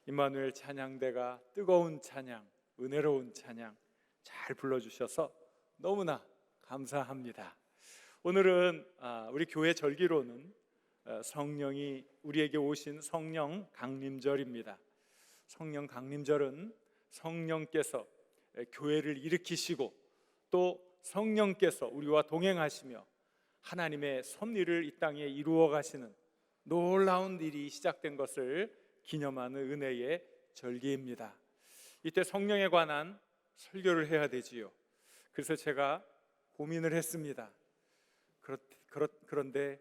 임마누엘 찬양대가 뜨거운 찬양, 은혜로운 찬양 잘 불러주셔서 너무나 감사합니다. 오늘은 우리 교회 절기로는 성령이 우리에게 오신 성령 강림절입니다. 성령 강림절은 성령께서 교회를 일으키시고 또 성령께서 우리와 동행하시며 하나님의 섭리를 이 땅에 이루어 가시는 놀라운 일이 시작된 것을 기념하는 은혜의 절기입니다. 이때 성령에 관한 설교를 해야 되지요. 그래서 제가 고민을 했습니다. 그런데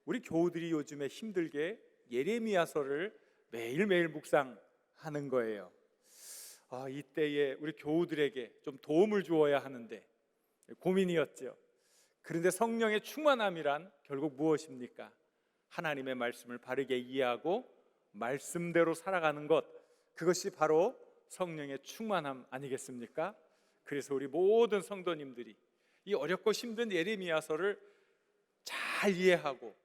우리 교우들이 요즘에 힘들게 예레미야서를 매일매일 묵상하는 거예요. 이때에 우리 교우들에게 좀 도움을 주어야 하는데 고민이었죠. 그런데 성령의 충만함이란 결국 무엇입니까? 하나님의 말씀을 바르게 이해하고 말씀대로 살아가는 것, 그것이 바로 성령의 충만함 아니겠습니까? 그래서 우리 모든 성도님들이 이 어렵고 힘든 예레미야서를 잘 이해하고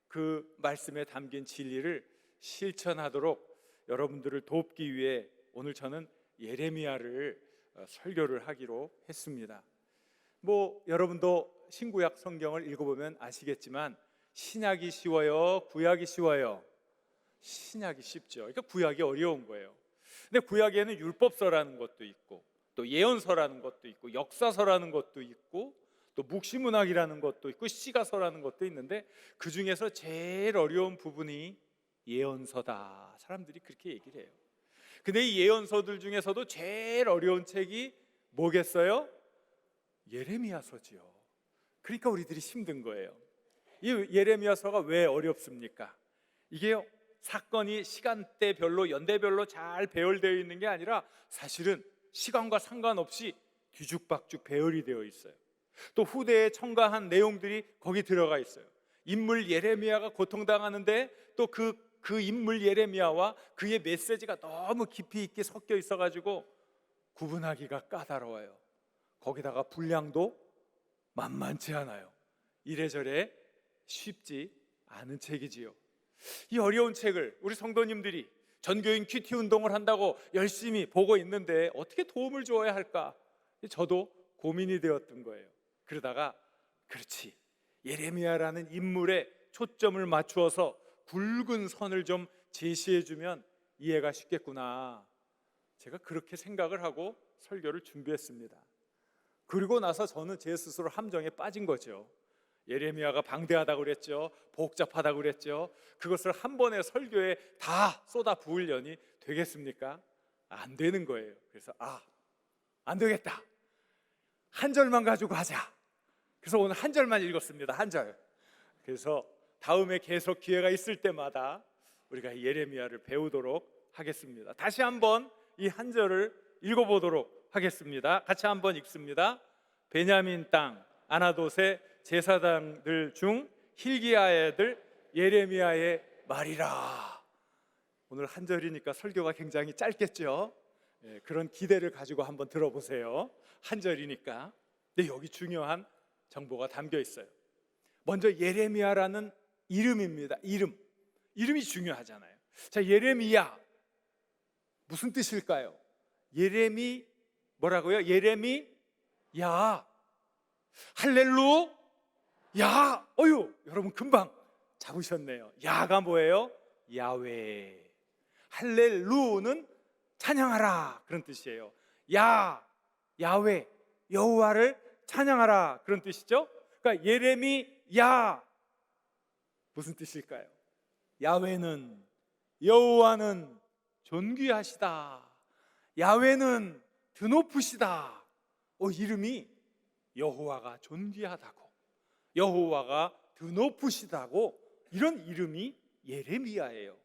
그 말씀에 담긴 진리를 실천하도록 여러분들을 돕기 위해 오늘 저는 예레미야를 설교를 하기로 했습니다. 여러분도 신구약 성경을 읽어보면 아시겠지만 신약이 쉬워요, 구약이 쉬워요? 신약이 쉽죠. 그러니까 구약이 어려운 거예요. 근데 구약에는 율법서라는 것도 있고 또 예언서라는 것도 있고 역사서라는 것도 있고 또 묵시문학이라는 것도 있고 시가서라는 것도 있는데 그 중에서 제일 어려운 부분이 예언서다. 사람들이 그렇게 얘기를 해요. 근데 이 예언서들 중에서도 제일 어려운 책이 뭐겠어요? 예레미야서지요. 그러니까 우리들이 힘든 거예요. 이 예레미야서가 왜 어렵습니까? 이게요, 사건이 시간대별로 연대별로 잘 배열되어 있는 게 아니라 사실은 시간과 상관없이 뒤죽박죽 배열이 되어 있어요. 또 후대에 첨가한 내용들이 거기 들어가 있어요. 인물 예레미야가 고통당하는데 또 그 인물 예레미야와 그의 메시지가 너무 깊이 있게 섞여 있어가지고 구분하기가 까다로워요. 거기다가 분량도 만만치 않아요. 이래저래 쉽지 않은 책이지요. 이 어려운 책을 우리 성도님들이 전교인 큐티 운동을 한다고 열심히 보고 있는데 어떻게 도움을 주어야 할까? 저도 고민이 되었던 거예요. 그러다가 그렇지, 예레미야라는 인물에 초점을 맞추어서 굵은 선을 좀 제시해주면 이해가 쉽겠구나. 제가 그렇게 생각을 하고 설교를 준비했습니다. 그리고 나서 저는 제 스스로 함정에 빠진 거죠. 예레미야가 방대하다고 그랬죠. 복잡하다고 그랬죠. 그것을 한 번에 설교에 다 쏟아 부으려니 되겠습니까? 안 되는 거예요. 그래서 안 되겠다. 한 절만 가지고 하자. 그래서 오늘 한 절만 읽었습니다. 한 절. 그래서 다음에 계속 기회가 있을 때마다 우리가 예레미야를 배우도록 하겠습니다. 다시 한번 이 한 절을 읽어보도록 하겠습니다. 같이 한번 읽습니다. 베냐민 땅 아나돗의 제사장들 중 hil기야의 아들 예레미야의 말이라. 오늘 한 절이니까 설교가 굉장히 짧겠죠. 그런 기대를 가지고 한번 들어보세요. 한 절이니까. 근데 여기 중요한 정보가 담겨 있어요. 먼저 예레미야라는 이름입니다. 이름이 중요하잖아요. 자, 예레미야 무슨 뜻일까요? 예레미 뭐라고요? 예레미야. 할렐루야. 여러분 금방 잡으셨네요. 야가 뭐예요? 야훼. 할렐루는 찬양하라 그런 뜻이에요. 야훼, 여호와를 찬양하라 그런 뜻이죠. 그러니까 예레미야 무슨 뜻일까요? 야훼는, 여호와는 존귀하시다. 야훼는 드높으시다. 이름이 여호와가 존귀하다고, 여호와가 드높으시다고, 이런 이름이 예레미야예요.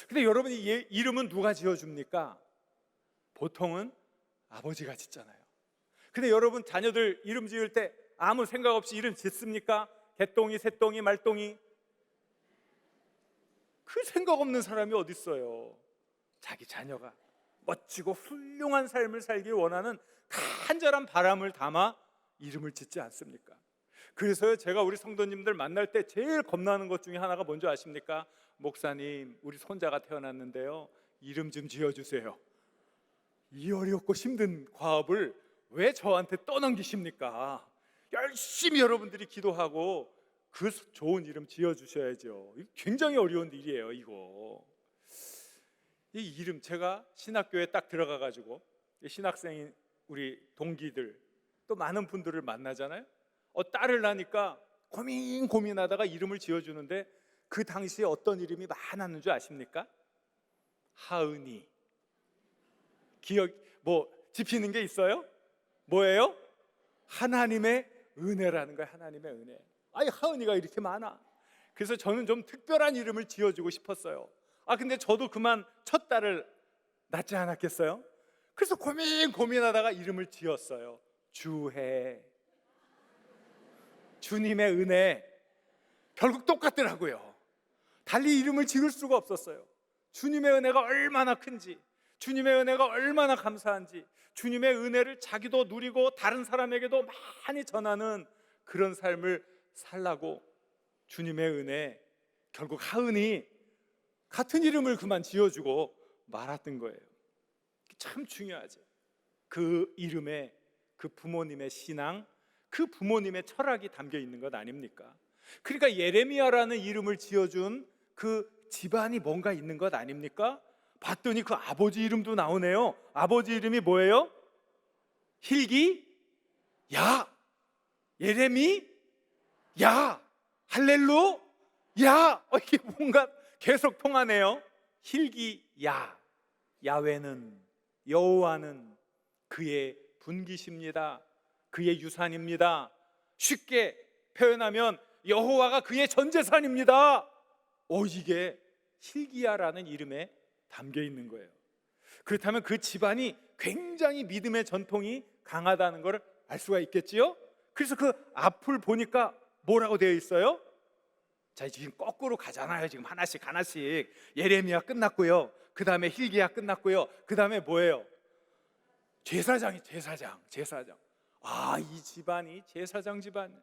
근데 여러분, 이 이름은 누가 지어줍니까? 보통은 아버지가 짓잖아요. 근데 여러분 자녀들 이름 지을 때 아무 생각 없이 이름 짓습니까? 개똥이, 새똥이, 말똥이. 그 생각 없는 사람이 어디 있어요? 자기 자녀가 멋지고 훌륭한 삶을 살길 원하는 간절한 바람을 담아 이름을 짓지 않습니까? 그래서 제가 우리 성도님들 만날 때 제일 겁나는 것 중에 하나가 뭔지 아십니까? 목사님, 우리 손자가 태어났는데요, 이름 좀 지어주세요. 이 어렵고 힘든 과업을 왜 저한테 떠넘기십니까? 열심히 여러분들이 기도하고 그 좋은 이름 지어주셔야죠. 굉장히 어려운 일이에요, 이거. 이 이름, 제가 신학교에 딱 들어가가지고 신학생인 우리 동기들 또 많은 분들을 만나잖아요. 딸을 낳으니까 고민하다가 이름을 지어주는데 그 당시에 어떤 이름이 많았는 줄 아십니까? 하은이. 기억 짚히는 게 있어요? 뭐예요? 하나님의 은혜라는 거예요. 하나님의 은혜. 아니, 하은이가 이렇게 많아. 그래서 저는 좀 특별한 이름을 지어주고 싶었어요. 근데 저도 그만 첫 딸을 낳지 않았겠어요? 그래서 고민하다가 이름을 지었어요. 주혜. 주님의 은혜. 결국 똑같더라고요. 달리 이름을 지을 수가 없었어요. 주님의 은혜가 얼마나 큰지, 주님의 은혜가 얼마나 감사한지, 주님의 은혜를 자기도 누리고 다른 사람에게도 많이 전하는 그런 삶을 살라고 주님의 은혜, 결국 하은이 같은 이름을 그만 지어주고 말았던 거예요. 참 중요하죠. 그 이름에 그 부모님의 신앙, 그 부모님의 철학이 담겨 있는 것 아닙니까? 그러니까 예레미야라는 이름을 지어준 그 집안이 뭔가 있는 것 아닙니까? 봤더니 그 아버지 이름도 나오네요. 아버지 이름이 뭐예요? hil기야, 예레미야, 할렐루야. 이게 뭔가 계속 통하네요. hil기야. 야훼는, 여호와는 그의 분기십니다. 그의 유산입니다. 쉽게 표현하면 여호와가 그의 전재산입니다. 이게 hil기야라는 이름에 담겨 있는 거예요. 그렇다면 그 집안이 굉장히 믿음의 전통이 강하다는 걸 알 수가 있겠지요? 그래서 그 앞을 보니까 뭐라고 되어 있어요? 자, 지금 거꾸로 가잖아요. 지금 하나씩 예레미야 끝났고요, 그 다음에 hil기야 끝났고요, 그 다음에 뭐예요? 제사장. 이 집안이 제사장 집안.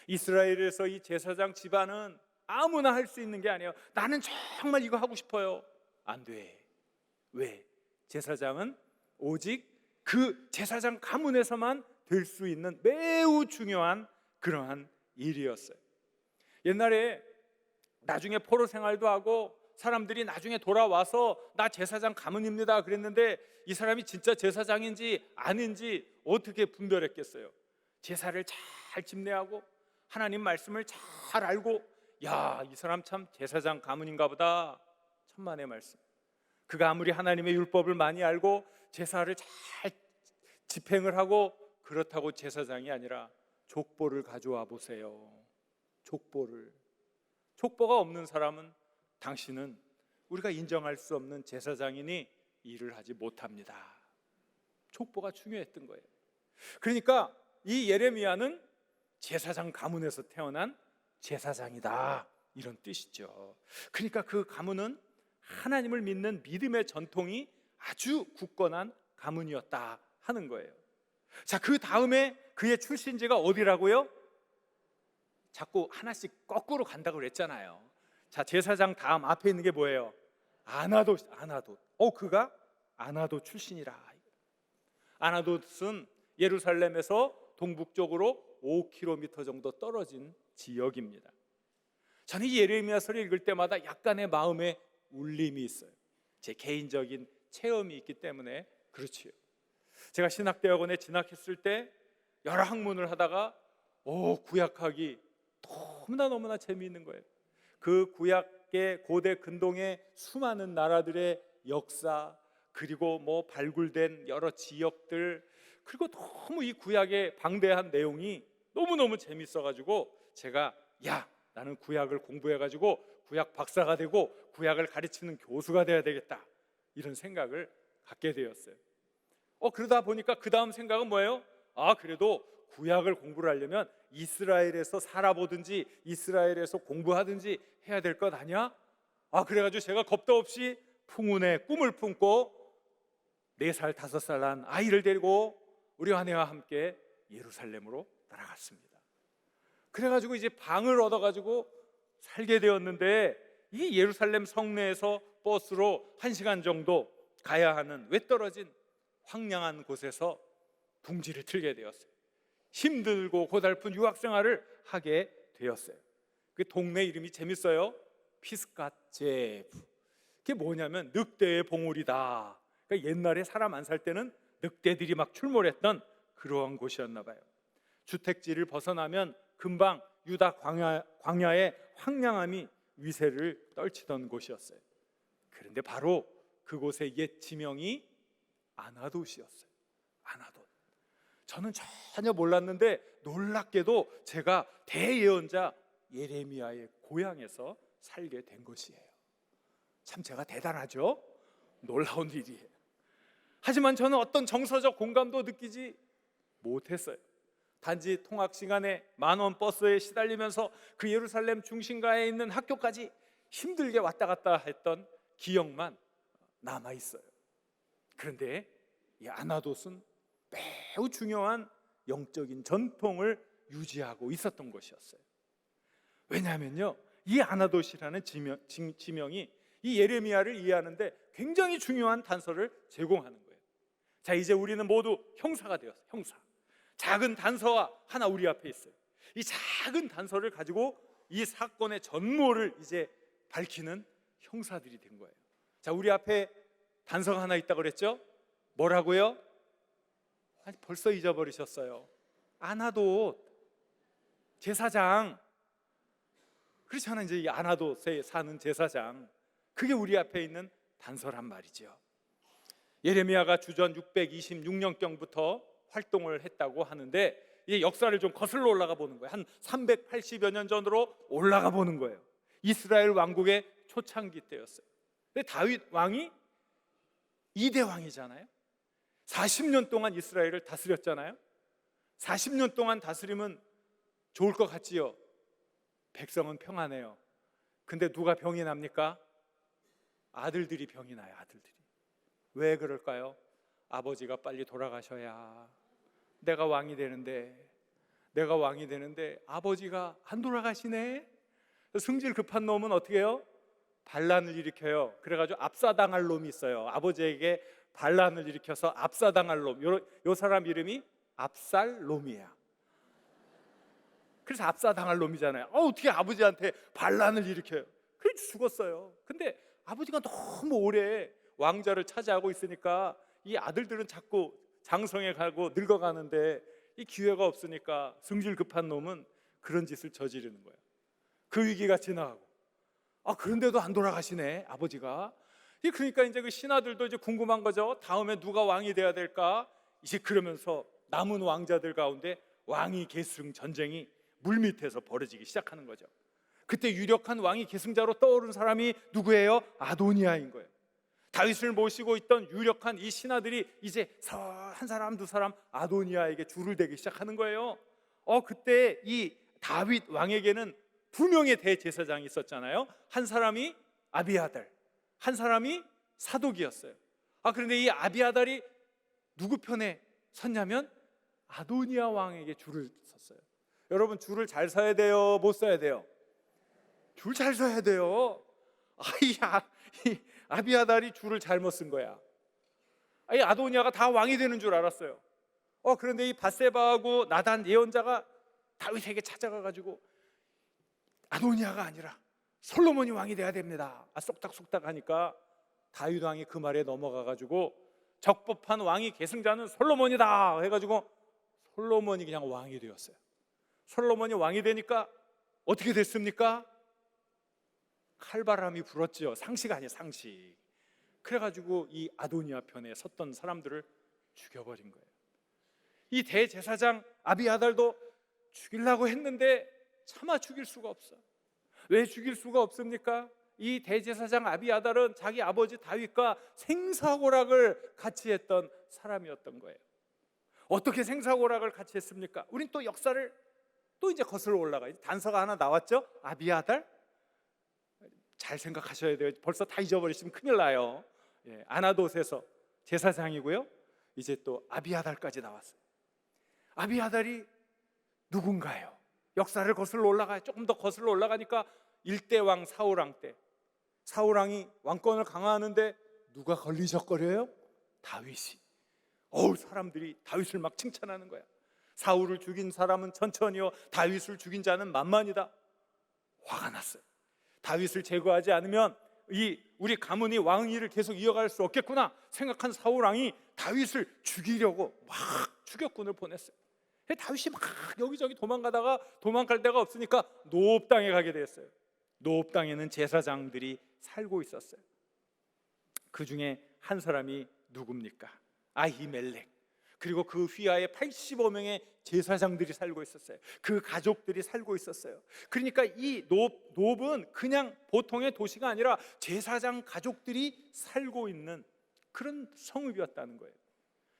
이스라엘에서 이 제사장 집안은 아무나 할 수 있는 게 아니에요. 나는 정말 이거 하고 싶어요. 안 돼. 왜? 제사장은 오직 그 제사장 가문에서만 될 수 있는 매우 중요한 그러한 일이었어요. 옛날에 나중에 포로 생활도 하고 사람들이 나중에 돌아와서 나 제사장 가문입니다 그랬는데 이 사람이 진짜 제사장인지 아닌지 어떻게 분별했겠어요? 제사를 잘 집례하고 하나님 말씀을 잘 알고, 이 사람 참 제사장 가문인가 보다. 천만의 말씀. 그가 아무리 하나님의 율법을 많이 알고 제사를 잘 집행을 하고 그렇다고 제사장이 아니라 족보를 가져와 보세요. 족보가 없는 사람은 당신은 우리가 인정할 수 없는 제사장이니 일을 하지 못합니다. 족보가 중요했던 거예요. 그러니까 이 예레미야는 제사장 가문에서 태어난 제사장이다, 이런 뜻이죠. 그러니까 그 가문은 하나님을 믿는 믿음의 전통이 아주 굳건한 가문이었다 하는 거예요. 자, 그 다음에 그의 출신지가 어디라고요? 자꾸 하나씩 거꾸로 간다고 그랬잖아요. 자, 제사장 다음 앞에 있는 게 뭐예요? 아나돗. 그가 아나돗 출신이라. 아나돗은 예루살렘에서 동북쪽으로 5km 정도 떨어진 지역입니다. 저는 이 예레미야서를 읽을 때마다 약간의 마음에 울림이 있어요. 제 개인적인 체험이 있기 때문에 그렇지요. 제가 신학대학원에 진학했을 때 여러 학문을 하다가 구약학이 너무나 재미있는 거예요. 그 구약의 고대 근동의 수많은 나라들의 역사, 그리고 발굴된 여러 지역들, 그리고 너무 이 구약의 방대한 내용이 너무너무 재밌어가지고 제가 나는 구약을 공부해가지고 구약 박사가 되고 구약을 가르치는 교수가 돼야 되겠다, 이런 생각을 갖게 되었어요. 그러다 보니까 그 다음 생각은 뭐예요? 그래도 구약을 공부를 하려면 이스라엘에서 살아보든지 이스라엘에서 공부하든지 해야 될 것 아니야? 그래가지고 제가 겁도 없이 풍운의 꿈을 품고 4살, 5살 난 아이를 데리고 우리 아내와 함께 예루살렘으로 날아갔습니다. 그래가지고 이제 방을 얻어가지고 살게 되었는데, 이 예루살렘 성내에서 버스로 1시간 정도 가야 하는 외떨어진 황량한 곳에서 둥지를 틀게 되었어요. 힘들고 고달픈 유학 생활을 하게 되었어요. 그 동네 이름이 재밌어요. 피스갓제브. 그게 뭐냐면 늑대의 봉우리다. 그러니까 옛날에 사람 안 살 때는 늑대들이 막 출몰했던 그러한 곳이었나 봐요. 주택지를 벗어나면 금방 유다 광야의 황량함이 위세를 떨치던 곳이었어요. 그런데 바로 그곳의 옛 지명이 아나돗이었어요. 아나돗. 저는 전혀 몰랐는데 놀랍게도 제가 대예언자 예레미야의 고향에서 살게 된 것이에요. 참 제가 대단하죠? 놀라운 일이에요. 하지만 저는 어떤 정서적 공감도 느끼지 못했어요. 단지 통학 시간에 10,000원 버스에 시달리면서 그 예루살렘 중심가에 있는 학교까지 힘들게 왔다 갔다 했던 기억만 남아 있어요. 그런데 이 아나돗은 매우 중요한 영적인 전통을 유지하고 있었던 것이었어요. 왜냐하면요, 이 아나돗이라는 지명이 이 예레미야를 이해하는데 굉장히 중요한 단서를 제공하는 거예요. 자, 이제 우리는 모두 형사가 되었어요. 형사. 작은 단서가 하나 우리 앞에 있어요. 이 작은 단서를 가지고 이 사건의 전모를 이제 밝히는 형사들이 된 거예요. 자, 우리 앞에 단서가 하나 있다고 그랬죠? 뭐라고요? 아니, 벌써 잊어버리셨어요. 아나돗 제사장. 그렇잖아요. 이제 이 아나돗에 사는 제사장, 그게 우리 앞에 있는 단서란 말이죠. 예레미야가 주전 626년경부터 활동을 했다고 하는데 이 역사를 좀 거슬러 올라가 보는 거예요. 한 380여 년 전으로 올라가 보는 거예요. 이스라엘 왕국의 초창기 때였어요. 근데 다윗 왕이 2대 왕이잖아요. 40년 동안 이스라엘을 다스렸잖아요. 40년 동안 다스리면 좋을 것 같지요. 백성은 평안해요. 근데 누가 병이 납니까? 아들들이 병이 나요. 아들들이. 왜 그럴까요? 아버지가 빨리 돌아가셔야 내가 왕이 되는데 아버지가 안 돌아가시네. 승질 급한 놈은 어떻게 해요? 반란을 일으켜요. 그래가지고 압사당할 놈이 있어요. 아버지에게 반란을 일으켜서 압사당할 놈. 요 사람 이름이 압살롬이야. 그래서 압사당할 놈이잖아요. 어떻게 아버지한테 반란을 일으켜요? 그래서 죽었어요. 근데 아버지가 너무 오래 왕자를 차지하고 있으니까 이 아들들은 자꾸 장성해 가고 늙어가는데 이 기회가 없으니까 승질 급한 놈은 그런 짓을 저지르는 거예요. 그 위기가 지나가고, 그런데도 안 돌아가시네, 아버지가. 그러니까 이제 그 신하들도 이제 궁금한 거죠. 다음에 누가 왕이 돼야 될까? 이제 그러면서 남은 왕자들 가운데 왕위 계승 전쟁이 물밑에서 벌어지기 시작하는 거죠. 그때 유력한 왕위 계승자로 떠오른 사람이 누구예요? 아도니아인 거예요. 다윗을 모시고 있던 유력한 이 신하들이 이제 한 사람 두 사람 아도니아에게 줄을 대기 시작하는 거예요. 그때 이 다윗 왕에게는 두 명의 대제사장이 있었잖아요. 한 사람이 아비아달, 한 사람이 사독이었어요. 그런데 이 아비아달이 누구 편에 섰냐면 아도니아 왕에게 줄을 섰어요. 여러분, 줄을 잘 서야 돼요? 못 서야 돼요? 줄 잘 서야 돼요. 이 아비아달이 줄을 잘못 쓴 거야. 이 아도니아가 다 왕이 되는 줄 알았어요. 그런데 이 밧세바하고 나단 예언자가 다윗에게 찾아가가지고 아도니아가 아니라 솔로몬이 왕이 돼야 됩니다. 쏙닥쏙닥 하니까 다윗 왕이 그 말에 넘어가가지고 적법한 왕위 계승자는 솔로몬이다 해가지고 솔로몬이 그냥 왕이 되었어요. 솔로몬이 왕이 되니까 어떻게 됐습니까? 칼바람이 불었죠. 상식 아니에요, 상식. 그래가지고 이 아도니아 편에 섰던 사람들을 죽여버린 거예요. 이 대제사장 아비아달도 죽이려고 했는데 차마 죽일 수가 없어. 왜 죽일 수가 없습니까? 이 대제사장 아비아달은 자기 아버지 다윗과 생사고락을 같이 했던 사람이었던 거예요. 어떻게 생사고락을 같이 했습니까? 우린 또 역사를 또 이제 거슬러 올라가요. 단서가 하나 나왔죠? 아비아달? 잘 생각하셔야 돼요. 벌써 다 잊어버리시면 큰일 나요. 아나돗에서 제사장이고요. 이제 또 아비아달까지 나왔어요. 아비아달이 누군가요? 역사를 거슬러 올라가요. 조금 더 거슬러 올라가니까 1대 왕 사울왕 때 사울 왕이 왕권을 강화하는데 누가 걸리적거려요? 다윗이. 사람들이 다윗을 막 칭찬하는 거야. 사울을 죽인 사람은 천천히요, 다윗을 죽인 자는 만만이다. 화가 났어요. 다윗을 제거하지 않으면 우리 가문이 왕위를 계속 이어갈 수 없겠구나 생각한 사울 왕이 다윗을 죽이려고 막 추격군을 보냈어요. 다윗이 막 여기저기 도망가다가 도망갈 데가 없으니까 노업 땅에 가게 됐어요. 노업 땅에는 제사장들이 살고 있었어요. 그 중에 한 사람이 누굽니까? 아히멜렉. 그리고 그 휘하에 85명의 제사장들이 살고 있었어요. 그 가족들이 살고 있었어요. 그러니까 이 노업은 그냥 보통의 도시가 아니라 제사장 가족들이 살고 있는 그런 성읍이었다는 거예요.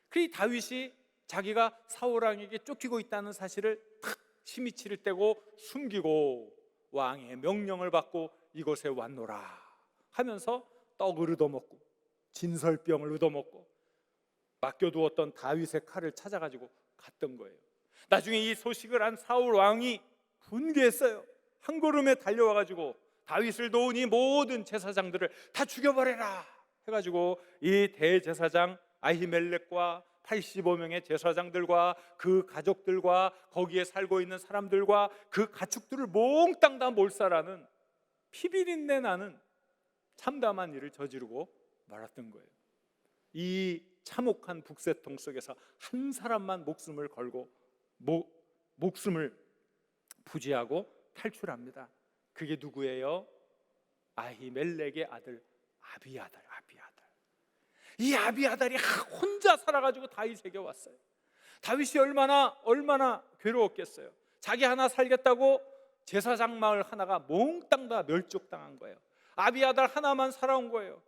그 다윗이 자기가 사울 왕에게 쫓기고 있다는 사실을 탁 시미치를 떼고 숨기고 왕의 명령을 받고 이곳에 왔노라 하면서 떡을 얻어먹고 진설병을 얻어먹고 맡겨두었던 다윗의 칼을 찾아가지고 갔던 거예요. 나중에 이 소식을 한 사울 왕이 분개했어요. 한 걸음에 달려와가지고 다윗을 도운 이 모든 제사장들을 다 죽여버려라 해가지고 이 대제사장 아히멜렉과 85명의 제사장들과 그 가족들과 거기에 살고 있는 사람들과 그 가축들을 몽땅 다 몰살하는 피비린내 나는 참담한 일을 저지르고 말았던 거예요. 이 참혹한 북새통 속에서 한 사람만 목숨을 걸고 목숨을 부지하고 탈출합니다. 그게 누구예요? 아히멜렉의 아들 아비아달. 이 아비아달이 혼자 살아가지고 다윗에게 왔어요. 다윗이 얼마나 괴로웠겠어요. 자기 하나 살겠다고 제사장 마을 하나가 몽땅 다 멸족당한 거예요. 아비아달 하나만 살아온 거예요.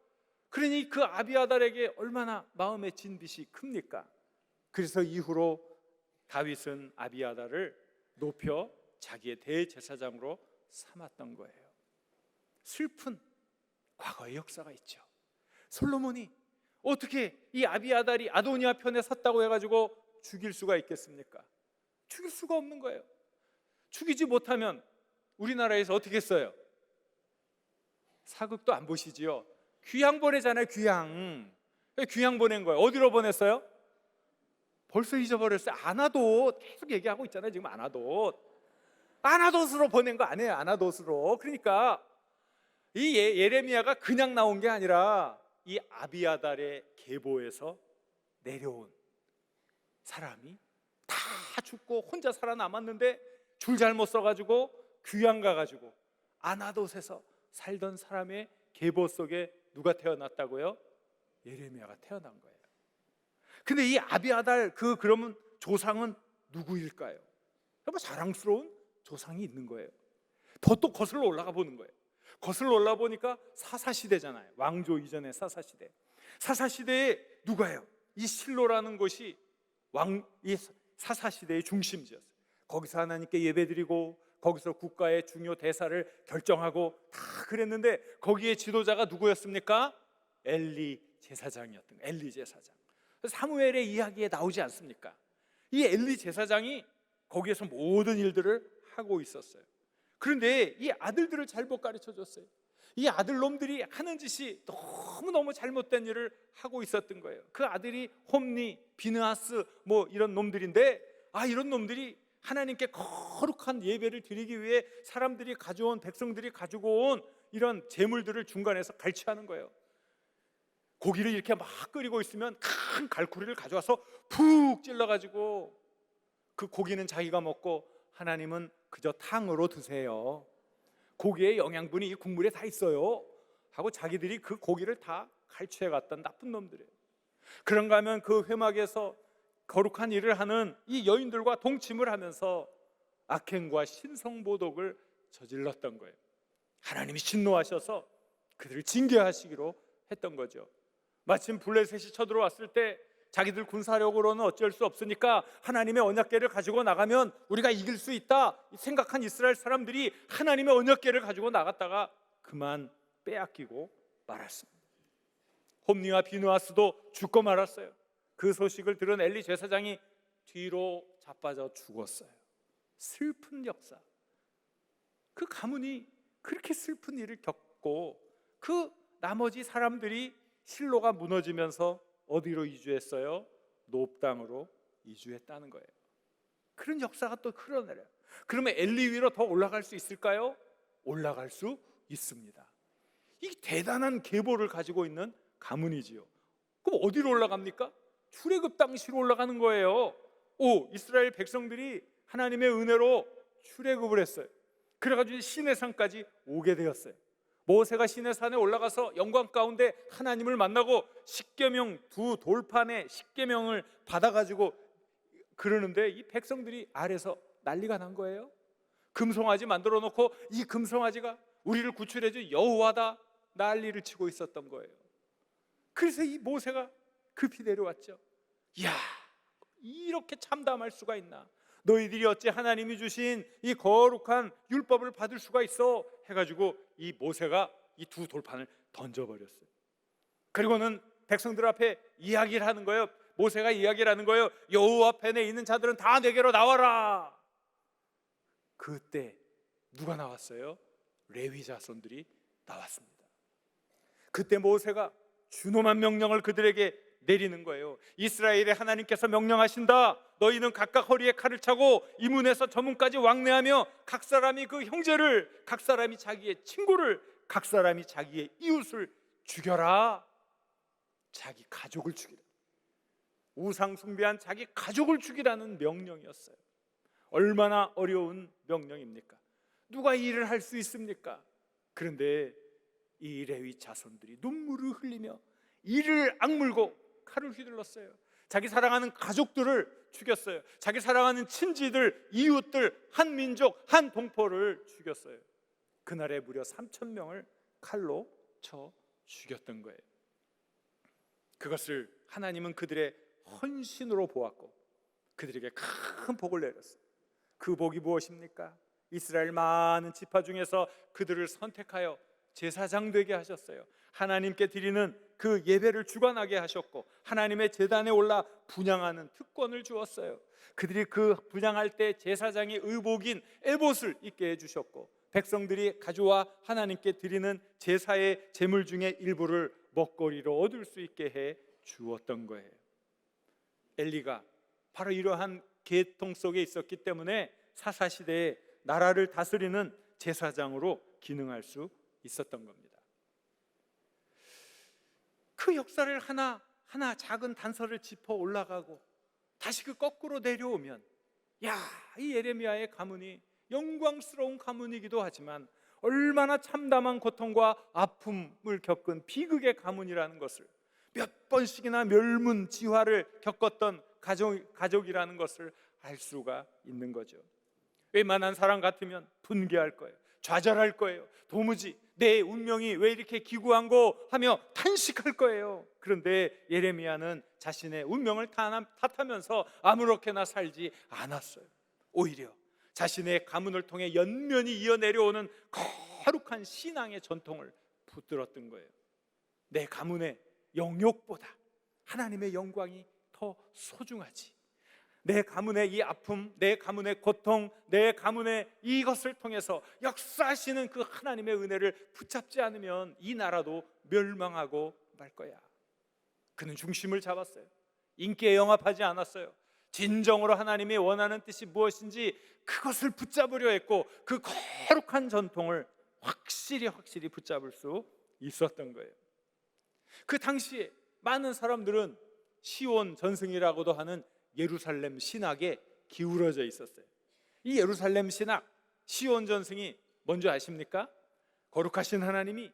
그러니 그 아비아달에게 얼마나 마음의 진빚이 큽니까? 그래서 이후로 다윗은 아비아달을 높여 자기의 대제사장으로 삼았던 거예요. 슬픈 과거의 역사가 있죠. 솔로몬이 어떻게 이 아비아달이 아도니아 편에 섰다고 해가지고 죽일 수가 있겠습니까? 죽일 수가 없는 거예요. 죽이지 못하면 우리나라에서 어떻게 했어요? 사극도 안 보시지요? 귀양 보내잖아요. 귀양 보낸 거예요. 어디로 보냈어요? 벌써 잊어버렸어요. 아나돗 계속 얘기하고 있잖아요. 지금 아나돗으로 보낸 거 아니에요. 아나돗으로. 그러니까 이 예레미야가 그냥 나온 게 아니라 이 아비아달의 계보에서 내려온 사람이 다 죽고 혼자 살아남았는데 줄 잘못 써가지고 귀양 가가지고 아나돗에서 살던 사람의 계보 속에 누가 태어났다고요? 예레미야가 태어난 거예요. 근데 이 아비아달 그러면 조상은 누구일까요? 자랑스러운 조상이 있는 거예요. 더 또 거슬러 올라가 보는 거예요. 거슬러 올라 보니까 사사시대잖아요. 왕조 이전의 사사시대. 사사시대에 누가요? 이 실로라는 곳이 이 사사시대의 중심지였어요. 거기서 하나님께 예배드리고 거기서 국가의 중요 대사를 결정하고 다 그랬는데 거기에 지도자가 누구였습니까? 엘리 제사장이었던 거예요. 엘리 제사장. 사무엘의 이야기에 나오지 않습니까? 이 엘리 제사장이 거기에서 모든 일들을 하고 있었어요. 그런데 이 아들들을 잘못 가르쳐 줬어요. 이 아들놈들이 하는 짓이 너무너무 잘못된 일을 하고 있었던 거예요. 그 아들이 홈니, 비느하스 이런 놈들인데 이런 놈들이 하나님께 거룩한 예배를 드리기 위해 사람들이 가져온, 백성들이 가지고 온 이런 제물들을 중간에서 갈취하는 거예요. 고기를 이렇게 막 끓이고 있으면 큰 갈고리를 가져와서 푹 찔러가지고 그 고기는 자기가 먹고 하나님은 그저 탕으로 드세요. 고기의 영양분이 이 국물에 다 있어요 하고 자기들이 그 고기를 다 갈취해 갔던 나쁜 놈들이에요. 그런가 하면 그 회막에서 거룩한 일을 하는 이 여인들과 동침을 하면서 악행과 신성모독을 저질렀던 거예요. 하나님이 진노하셔서 그들을 징계하시기로 했던 거죠. 마침 블레셋이 쳐들어왔을 때 자기들 군사력으로는 어쩔 수 없으니까 하나님의 언약궤를 가지고 나가면 우리가 이길 수 있다 생각한 이스라엘 사람들이 하나님의 언약궤를 가지고 나갔다가 그만 빼앗기고 말았습니다. 홈니와 비느하스도 죽고 말았어요. 그 소식을 들은 엘리 제사장이 뒤로 자빠져 죽었어요. 슬픈 역사. 그 가문이 그렇게 슬픈 일을 겪고 그 나머지 사람들이 실로가 무너지면서 어디로 이주했어요? 노브 땅으로 이주했다는 거예요. 그런 역사가 또 흘러내려요. 그러면 엘리 위로 더 올라갈 수 있을까요? 올라갈 수 있습니다. 이 대단한 계보를 가지고 있는 가문이지요. 그럼 어디로 올라갑니까? 출애굽 당시로 올라가는 거예요. 이스라엘 백성들이 하나님의 은혜로 출애굽을 했어요. 그래가지고 시내산까지 오게 되었어요. 모세가 시내산에 올라가서 영광 가운데 하나님을 만나고 십계명 두 돌판에 십계명을 받아가지고 그러는데 이 백성들이 아래서 난리가 난 거예요. 금송아지 만들어 놓고 이 금송아지가 우리를 구출해준 여호와다 난리를 치고 있었던 거예요. 그래서 이 모세가 급히 내려왔죠. 이야, 이렇게 참담할 수가 있나? 너희들이 어찌 하나님이 주신 이 거룩한 율법을 받을 수가 있어? 해가지고 이 모세가 이 두 돌판을 던져버렸어요. 그리고는 백성들 앞에 이야기를 하는 거예요. 모세가 이야기를 하는 거예요. 여호와 펜에 있는 자들은 다 내게로 나와라. 그때 누가 나왔어요? 레위 자손들이 나왔습니다. 그때 모세가 준엄한 명령을 그들에게 내리는 거예요. 이스라엘의 하나님께서 명령하신다. 너희는 각각 허리에 칼을 차고 이 문에서 저 문까지 왕래하며 각 사람이 그 형제를, 각 사람이 자기의 친구를, 각 사람이 자기의 이웃을 죽여라. 자기 가족을 죽이라. 우상 숭배한 자기 가족을 죽이라는 명령이었어요. 얼마나 어려운 명령입니까? 누가 이 일을 할 수 있습니까? 그런데 이 레위 자손들이 눈물을 흘리며 이를 악물고 칼을 휘둘렀어요. 자기 사랑하는 가족들을 죽였어요. 자기 사랑하는 친지들, 이웃들, 한 민족, 한 동포를 죽였어요. 그날에 무려 3,000명을 칼로 쳐 죽였던 거예요. 그것을 하나님은 그들의 헌신으로 보았고 그들에게 큰 복을 내렸어요. 그 복이 무엇입니까? 이스라엘 많은 지파 중에서 그들을 선택하여 제사장 되게 하셨어요. 하나님께 드리는 그 예배를 주관하게 하셨고 하나님의 제단에 올라 분향하는 특권을 주었어요. 그들이 그 분향할 때 제사장의 의복인 에봇을 입게 해주셨고 백성들이 가져와 하나님께 드리는 제사의 제물 중에 일부를 먹거리로 얻을 수 있게 해 주었던 거예요. 엘리가 바로 이러한 계통 속에 있었기 때문에 사사시대에 나라를 다스리는 제사장으로 기능할 수 있었던 겁니다. 그 역사를 하나하나 작은 단서를 짚어 올라가고 다시 그 거꾸로 내려오면 이 예레미야의 가문이 영광스러운 가문이기도 하지만 얼마나 참담한 고통과 아픔을 겪은 비극의 가문이라는 것을 몇 번씩이나 멸문지화를 겪었던 가족이라는 것을 알 수가 있는 거죠. 웬만한 사람 같으면 분개할 거예요. 좌절할 거예요. 도무지 내 운명이 왜 이렇게 기구한고 하며 탄식할 거예요. 그런데 예레미야는 자신의 운명을 탓하면서 아무렇게나 살지 않았어요. 오히려 자신의 가문을 통해 연면이 이어내려오는 거룩한 신앙의 전통을 붙들었던 거예요. 내 가문의 영욕보다 하나님의 영광이 더 소중하지. 내 가문의 이 아픔, 내 가문의 고통, 내 가문의 이것을 통해서 역사하시는 그 하나님의 은혜를 붙잡지 않으면 이 나라도 멸망하고 말 거야. 그는 중심을 잡았어요. 인기에 영합하지 않았어요. 진정으로 하나님이 원하는 뜻이 무엇인지 그것을 붙잡으려 했고 그 거룩한 전통을 확실히 붙잡을 수 있었던 거예요. 그 당시에 많은 사람들은 시온 전승이라고도 하는 예루살렘 신학에 기울어져 있었어요. 이 예루살렘 신학, 시온 전승이 뭔지 아십니까? 거룩하신 하나님이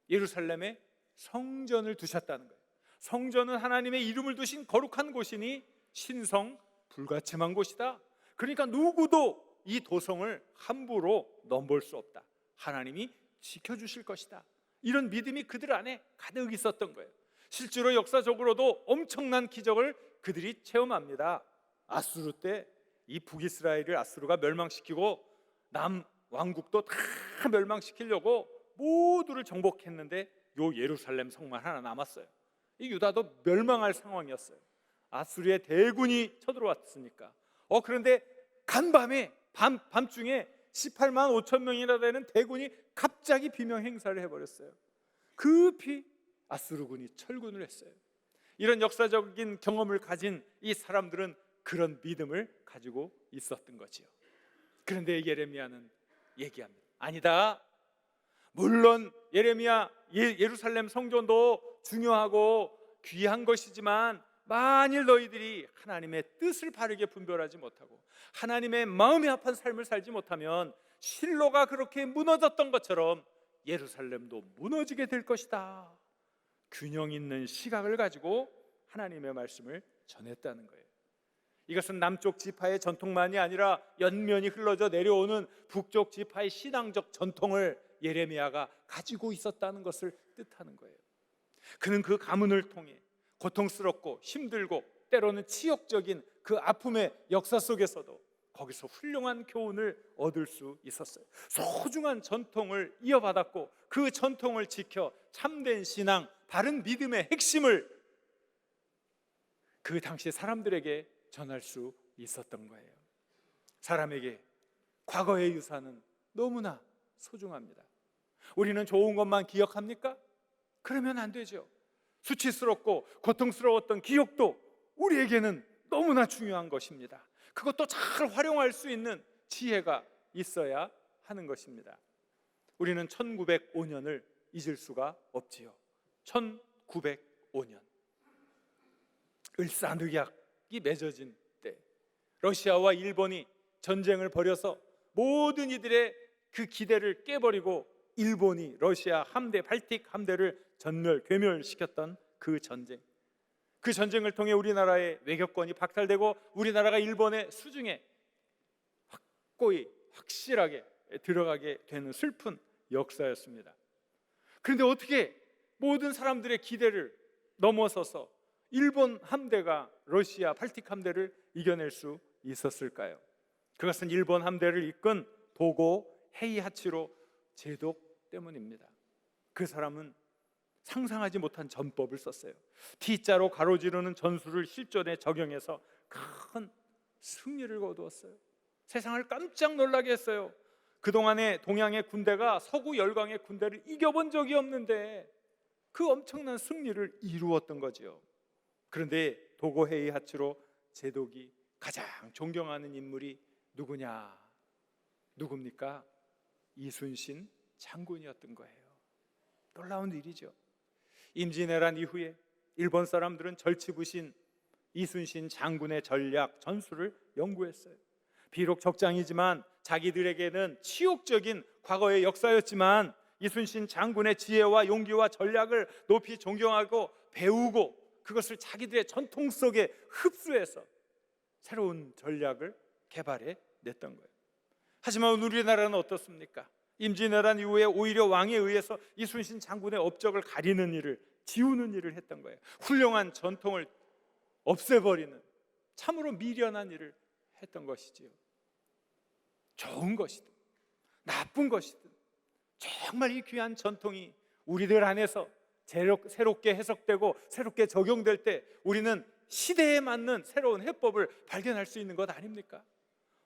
예루살렘에 성전을 두셨다는 거예요. 성전은 하나님의 이름을 두신 거룩한 곳이니 신성 불가침한 곳이다. 그러니까 누구도 이 도성을 함부로 넘볼 수 없다. 하나님이 지켜주실 것이다. 이런 믿음이 그들 안에 가득 있었던 거예요. 실제로 역사적으로도 엄청난 기적을 그들이 체험합니다. 아수르 때 이 북이스라엘을 아수르가 멸망시키고 남 왕국도 다 멸망시키려고 모두를 정복했는데 요 예루살렘 성만 하나 남았어요. 이 유다도 멸망할 상황이었어요. 아수르의 대군이 쳐들어왔으니까. 그런데 간밤에 밤중에 18만 5천 명이나 되는 대군이 갑자기 비명 행사를 해버렸어요. 급히 아수르군이 철군을 했어요. 이런 역사적인 경험을 가진 이 사람들은 그런 믿음을 가지고 있었던 거지요. 그런데 예레미야는 얘기합니다. 아니다. 물론 예루살렘 성전도 중요하고 귀한 것이지만 만일 너희들이 하나님의 뜻을 바르게 분별하지 못하고 하나님의 마음에 합한 삶을 살지 못하면 실로가 그렇게 무너졌던 것처럼 예루살렘도 무너지게 될 것이다. 균형 있는 시각을 가지고 하나님의 말씀을 전했다는 거예요. 이것은 남쪽 지파의 전통만이 아니라 연면이 흘러져 내려오는 북쪽 지파의 신앙적 전통을 예레미야가 가지고 있었다는 것을 뜻하는 거예요. 그는 그 가문을 통해 고통스럽고 힘들고 때로는 치욕적인 그 아픔의 역사 속에서도 거기서 훌륭한 교훈을 얻을 수 있었어요. 소중한 전통을 이어받았고 그 전통을 지켜 참된 신앙, 바른 믿음의 핵심을 그 당시 사람들에게 전할 수 있었던 거예요. 사람에게 과거의 유산은 너무나 소중합니다. 우리는 좋은 것만 기억합니까? 그러면 안 되죠. 수치스럽고 고통스러웠던 기억도 우리에게는 너무나 중요한 것입니다. 그것도 잘 활용할 수 있는 지혜가 있어야 하는 것입니다. 우리는 1905년을 잊을 수가 없지요. 1905년 을사늑약이 맺어진 때 러시아와 일본이 전쟁을 벌여서 모든 이들의 그 기대를 깨버리고 일본이 러시아 함대, 발틱 함대를 괴멸시켰던 그 전쟁. 그 전쟁을 통해 우리나라의 외교권이 박탈되고 우리나라가 일본의 수중에 확실하게 들어가게 되는 슬픈 역사였습니다. 그런데 어떻게 모든 사람들의 기대를 넘어서서 일본 함대가 러시아 발틱 함대를 이겨낼 수 있었을까요? 그것은 일본 함대를 이끈 도고 헤이하치로 제독 때문입니다. 그 사람은 상상하지 못한 전법을 썼어요. T자로 가로지르는 전술을 실전에 적용해서 큰 승리를 거두었어요. 세상을 깜짝 놀라게 했어요. 그동안에 동양의 군대가 서구 열강의 군대를 이겨본 적이 없는데 그 엄청난 승리를 이루었던 거죠. 그런데 도고 헤이하치로 제독이 가장 존경하는 인물이 누굽니까? 이순신 장군이었던 거예요. 놀라운 일이죠. 임진왜란 이후에 일본 사람들은 절치부신 이순신 장군의 전략, 전술을 연구했어요. 비록 적장이지만 자기들에게는 치욕적인 과거의 역사였지만 이순신 장군의 지혜와 용기와 전략을 높이 존경하고 배우고 그것을 자기들의 전통 속에 흡수해서 새로운 전략을 개발해 냈던 거예요. 하지만 우리나라는 어떻습니까? 임진왜란 이후에 오히려 왕에 의해서 이순신 장군의 업적을 가리는 일을, 지우는 일을 했던 거예요. 훌륭한 전통을 없애버리는 참으로 미련한 일을 했던 것이지요. 좋은 것이든 나쁜 것이든 정말 이 귀한 전통이 우리들 안에서 새롭게 해석되고 새롭게 적용될 때 우리는 시대에 맞는 새로운 해법을 발견할 수 있는 것 아닙니까?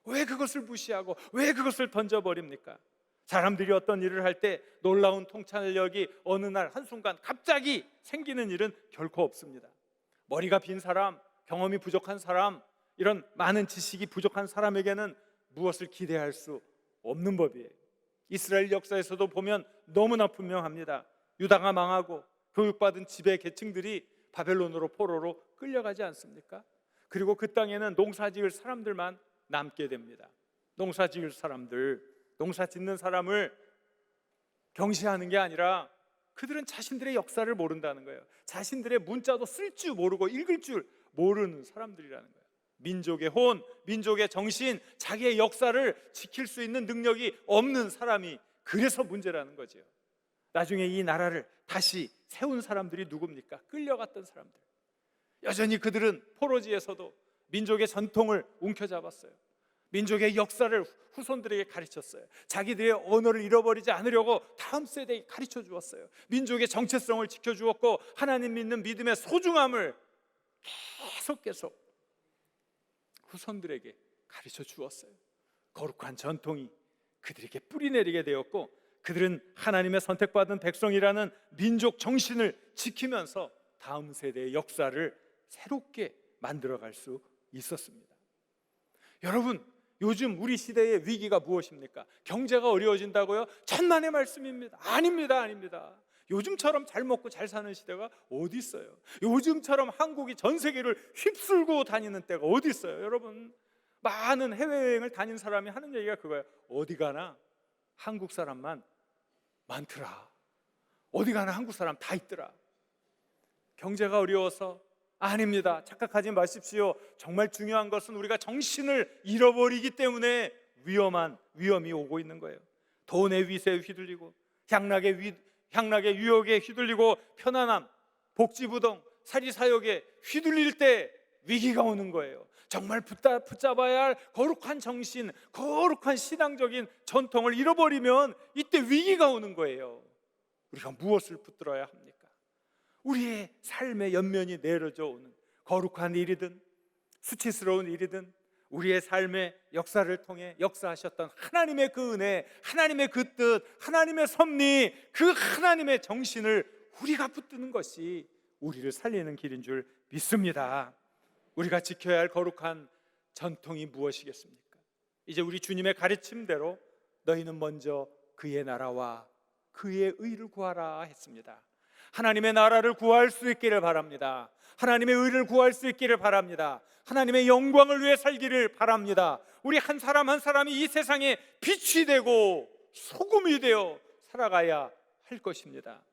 왜 그것을 무시하고 왜 그것을 던져버립니까? 사람들이 어떤 일을 할 때 놀라운 통찰력이 어느 날 한순간 갑자기 생기는 일은 결코 없습니다. 머리가 빈 사람, 경험이 부족한 사람, 이런 많은 지식이 부족한 사람에게는 무엇을 기대할 수 없는 법이에요. 이스라엘 역사에서도 보면 너무나 분명합니다. 유다가 망하고 교육받은 지배 계층들이 바벨론으로 포로로 끌려가지 않습니까? 그리고 그 땅에는 농사지을 사람들만 남게 됩니다. 농사지을 사람들, 농사 짓는 사람을 경시하는 게 아니라 그들은 자신들의 역사를 모른다는 거예요. 자신들의 문자도 쓸 줄 모르고 읽을 줄 모르는 사람들이라는 거예요. 민족의 혼, 민족의 정신, 자기의 역사를 지킬 수 있는 능력이 없는 사람이 그래서 문제라는 거죠. 나중에 이 나라를 다시 세운 사람들이 누굽니까? 끌려갔던 사람들. 여전히 그들은 포로지에서도 민족의 전통을 움켜잡았어요. 민족의 역사를 후손들에게 가르쳤어요. 자기들의 언어를 잃어버리지 않으려고 다음 세대에 가르쳐 주었어요. 민족의 정체성을 지켜주었고 하나님 믿는 믿음의 소중함을 계속 후손들에게 가르쳐 주었어요. 거룩한 전통이 그들에게 뿌리내리게 되었고 그들은 하나님의 선택받은 백성이라는 민족 정신을 지키면서 다음 세대의 역사를 새롭게 만들어갈 수 있었습니다. 여러분, 요즘 우리 시대의 위기가 무엇입니까? 경제가 어려워진다고요? 천만의 말씀입니다. 아닙니다. 요즘처럼 잘 먹고 잘 사는 시대가 어디 있어요? 요즘처럼 한국이 전 세계를 휩쓸고 다니는 때가 어디 있어요? 여러분, 많은 해외여행을 다닌 사람이 하는 얘기가 그거예요. 어디 가나 한국 사람만 많더라. 어디 가나 한국 사람 다 있더라. 경제가 어려워서? 아닙니다. 착각하지 마십시오. 정말 중요한 것은 우리가 정신을 잃어버리기 때문에 위험이 오고 있는 거예요. 돈의 위세에 휘둘리고 향락의 유혹에 휘둘리고 편안함, 복지부동, 사리사욕에 휘둘릴 때 위기가 오는 거예요. 정말 붙잡아야 할 거룩한 정신, 거룩한 신앙적인 전통을 잃어버리면 이때 위기가 오는 거예요. 우리가 무엇을 붙들어야 합니까? 우리의 삶의 연면이 내려져 오는 거룩한 일이든 수치스러운 일이든 우리의 삶의 역사를 통해 역사하셨던 하나님의 그 은혜, 하나님의 그 뜻, 하나님의 섭리, 그 하나님의 정신을 우리가 붙드는 것이 우리를 살리는 길인 줄 믿습니다. 우리가 지켜야 할 거룩한 전통이 무엇이겠습니까? 이제 우리 주님의 가르침대로 너희는 먼저 그의 나라와 그의 의를 구하라 했습니다. 하나님의 나라를 구할 수 있기를 바랍니다. 하나님의 의를 구할 수 있기를 바랍니다. 하나님의 영광을 위해 살기를 바랍니다. 우리 한 사람 한 사람이 이 세상에 빛이 되고 소금이 되어 살아가야 할 것입니다.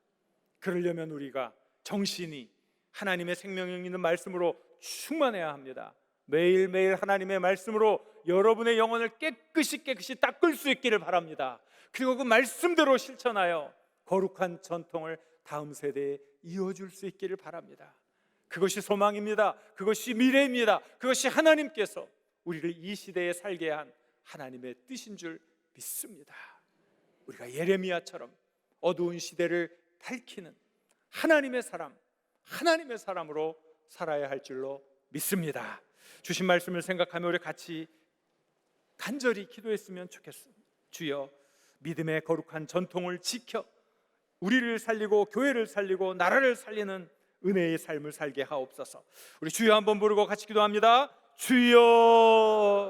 그러려면 우리가 정신이 하나님의 생명 있는 말씀으로 충만해야 합니다. 매일매일 하나님의 말씀으로 여러분의 영혼을 깨끗이 닦을 수 있기를 바랍니다. 그리고 그 말씀대로 실천하여 거룩한 전통을 다음 세대에 이어줄 수 있기를 바랍니다. 그것이 소망입니다. 그것이 미래입니다. 그것이 하나님께서 우리를 이 시대에 살게 한 하나님의 뜻인 줄 믿습니다. 우리가 예레미야처럼 어두운 시대를 밝히는 하나님의 사람으로 살아야 할 줄로 믿습니다. 주신 말씀을 생각하며 우리 같이 간절히 기도했으면 좋겠습니다. 주여, 믿음의 거룩한 전통을 지켜 우리를 살리고 교회를 살리고 나라를 살리는 은혜의 삶을 살게 하옵소서. 우리 주여 한번 부르고 같이 기도합니다. 주여.